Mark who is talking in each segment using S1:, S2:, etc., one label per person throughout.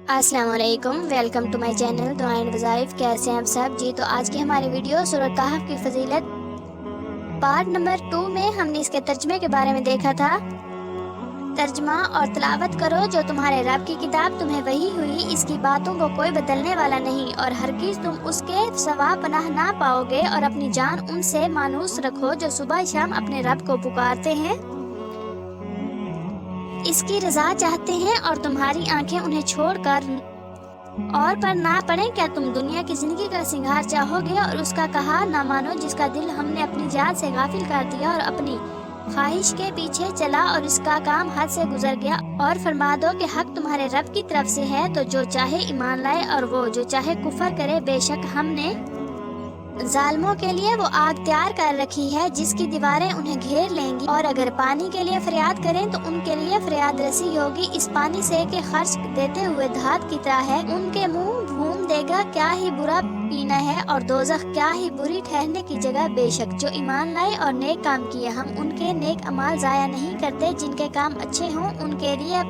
S1: अस्सलाम वालेकुम, welcome to my channel दुआएं वज़ाइफ। कैसे हैं आप सब जी। तो आज की हमारी वीडियो सूरह कहफ की फजीलत पार्ट नंबर 2 में हमने इसके तर्जमे के बारे में देखा था। तर्जमा और तिलावत करो जो तुम्हारे रब की किताब तुम्हें वही हुई, इसकी बातों को कोई बदलने वाला नहीं और हरगिज़ तुम उसके सवा पनाह ना पाओगे। और अपनी जान उनसे मानूस रखो जो सुबह शाम अपने रब को पुकारते हैं, इसकी रजा चाहते हैं और तुम्हारी आंखें उन्हें छोड़कर और पर ना पड़े। क्या तुम दुनिया की जिंदगी का सिंगार चाहोगे और उसका कहा ना मानो जिसका दिल हमने अपनी जात से गाफिल कर दिया और अपनी ख्वाहिश के पीछे चला और इसका काम हद से गुजर गया। और फरमा दो कि हक तुम्हारे रब की तरफ से है, तो जो चाहे ईमान लाए और वो जो चाहे कुफर करे। बेशक हमने जालिमों के लिए वो आग तैयार कर रखी है जिसकी दीवारें उन्हें घेर लेंगी। और अगर पानी के लिए फरियाद करें तो उनके लिए फरियाद रसी होगी इस पानी से कि खर्च देते हुए धात की तरह है। उनके मुंह भूम देगा, क्या ही बुरा पीना है और दोजख क्या ही बुरी ठहरने की जगह। बेशक जो ईमान लाए और नेक काम किए, हम उनके नेक अमाल जाया नहीं करते। जिनके काम अच्छे हों उनके लिए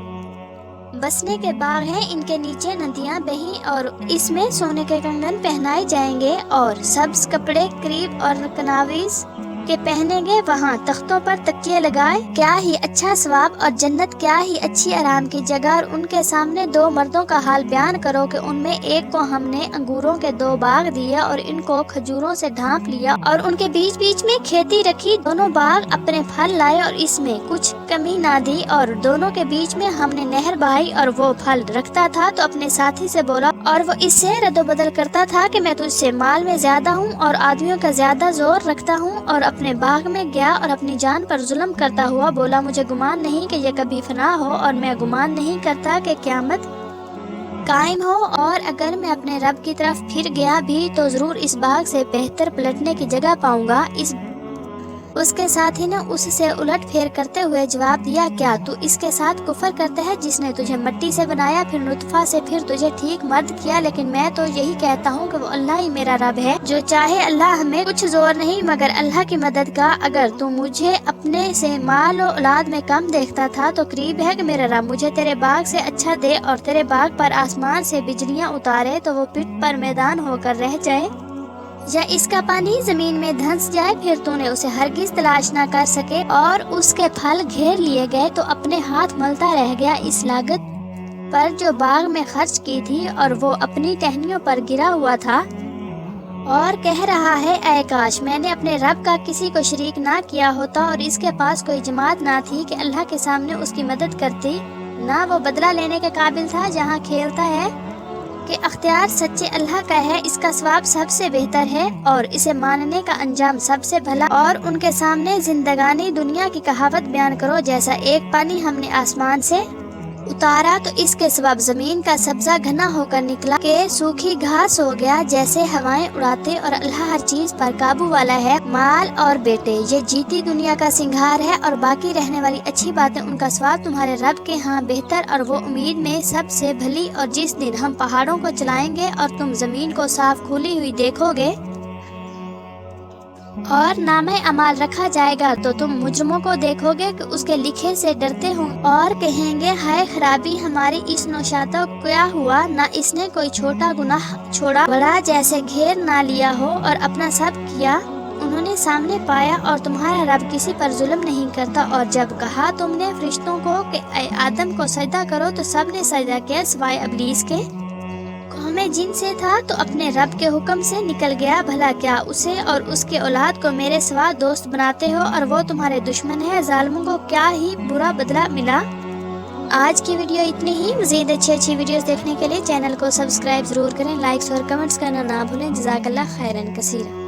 S1: बसने के बाग हैं, इनके नीचे नदियां बही और इसमें सोने के कंगन पहनाए जाएंगे और सब्ज कपड़े करीब और कनावीज के पहनेंगे। वहाँ तख्तों पर तकिए लगाए, क्या ही अच्छा सवाब और जन्नत क्या ही अच्छी आराम की जगह। और उनके सामने दो मर्दों का हाल बयान करो कि उनमें एक को हमने अंगूरों के 2 बाग दिए और इनको खजूरों से ढांप लिया और उनके बीच बीच में खेती रखी। दोनों बाग अपने फल लाए और इसमें कुछ कमी ना दी। और दोनों के बीच में हमने नहर बहाई और वो फल रखता था तो अपने साथी से बोला और वो इससे रद्दोबदल करता था कि मैं तुझसे माल में ज्यादा हूँ और आदमियों का ज्यादा जोर रखता हूँ। और अपने बाग में गया और अपनी जान पर जुल्म करता हुआ बोला, मुझे गुमान नहीं कि ये कभी फना हो और मैं गुमान नहीं करता कि क़यामत कायम हो। और अगर मैं अपने रब की तरफ फिर गया भी तो जरूर इस बाग से बेहतर पलटने की जगह पाऊंगा। उसके साथी ने उससे उलट फेर करते हुए जवाब दिया, क्या तू इसके साथ कुफर करता है जिसने तुझे मिट्टी से बनाया, फिर नुतफा से, फिर तुझे ठीक मर्द किया। लेकिन मैं तो यही कहता हूँ कि वो अल्लाह ही मेरा रब है, जो चाहे अल्लाह हमें कुछ जोर नहीं मगर अल्लाह की मदद का। अगर तू मुझे अपने से माल और औलाद में कम देखता था तो करीब है कि मेरा रब मुझे तेरे बाग से अच्छा दे और तेरे बाग पर आसमान से बिजलियाँ उतारे तो वो पिट पर मैदान होकर रह जाए या इसका पानी जमीन में धंस जाए, फिर तूने उसे हरगिज तलाश ना कर सके। और उसके फल घेर लिए गए तो अपने हाथ मलता रह गया इस लागत पर जो बाग में खर्च की थी और वो अपनी टहनियों पर गिरा हुआ था और कह रहा है, ऐ काश मैंने अपने रब का किसी को शरीक ना किया होता और इसके पास कोई जमात ना थी कि अल्लाह के सामने उसकी मदद करती, ना वो बदला लेने के काबिल था जहाँ खेलता है कि अख्तियार सच्चे अल्लाह का है। इसका स्वाब सबसे बेहतर है और इसे मानने का अंजाम सबसे भला। और उनके सामने जिंदगानी दुनिया की कहावत बयान करो, जैसा एक पानी हमने आसमान से उतारा तो इसके सबब जमीन का सब्जा घना होकर निकला के सूखी घास हो गया। जैसे हवाएं उड़ाते और अल्लाह हर चीज पर काबू वाला है। माल और बेटे ये जीती दुनिया का सिंगार है और बाकी रहने वाली अच्छी बातें उनका स्वाब तुम्हारे रब के यहाँ बेहतर और वो उम्मीद में सबसे भली। और जिस दिन हम पहाड़ों को चलाएंगे और तुम जमीन को साफ खुली हुई देखोगे और नामे अमाल रखा जाएगा तो तुम मुजरमों को देखोगे कि उसके लिखे से डरते हो और कहेंगे, हाय खराबी हमारी इस नौशाता को क्या हुआ, ना इसने कोई छोटा गुनाह छोड़ा बड़ा जैसे घेर ना लिया हो और अपना सब किया उन्होंने सामने पाया। और तुम्हारा रब किसी पर जुल्म नहीं करता। और जब कहा तुमने फरिश्तों को कि आदम को सजदा करो तो सब ने सजदा किया सिवाय इब्लीस के। हमें जिन से था तो अपने रब के हुक्म से निकल गया। भला क्या उसे और उसके औलाद को मेरे सिवा दोस्त बनाते हो और वो तुम्हारे दुश्मन है। जालिमों को क्या ही बुरा बदला मिला। आज की वीडियो इतनी ही। मज़ीद अच्छी वीडियोस देखने के लिए चैनल को सब्सक्राइब जरूर करें, लाइक्स और कमेंट्स करना ना भूलें। जज़ाकल्लाह खैरन कसीरा।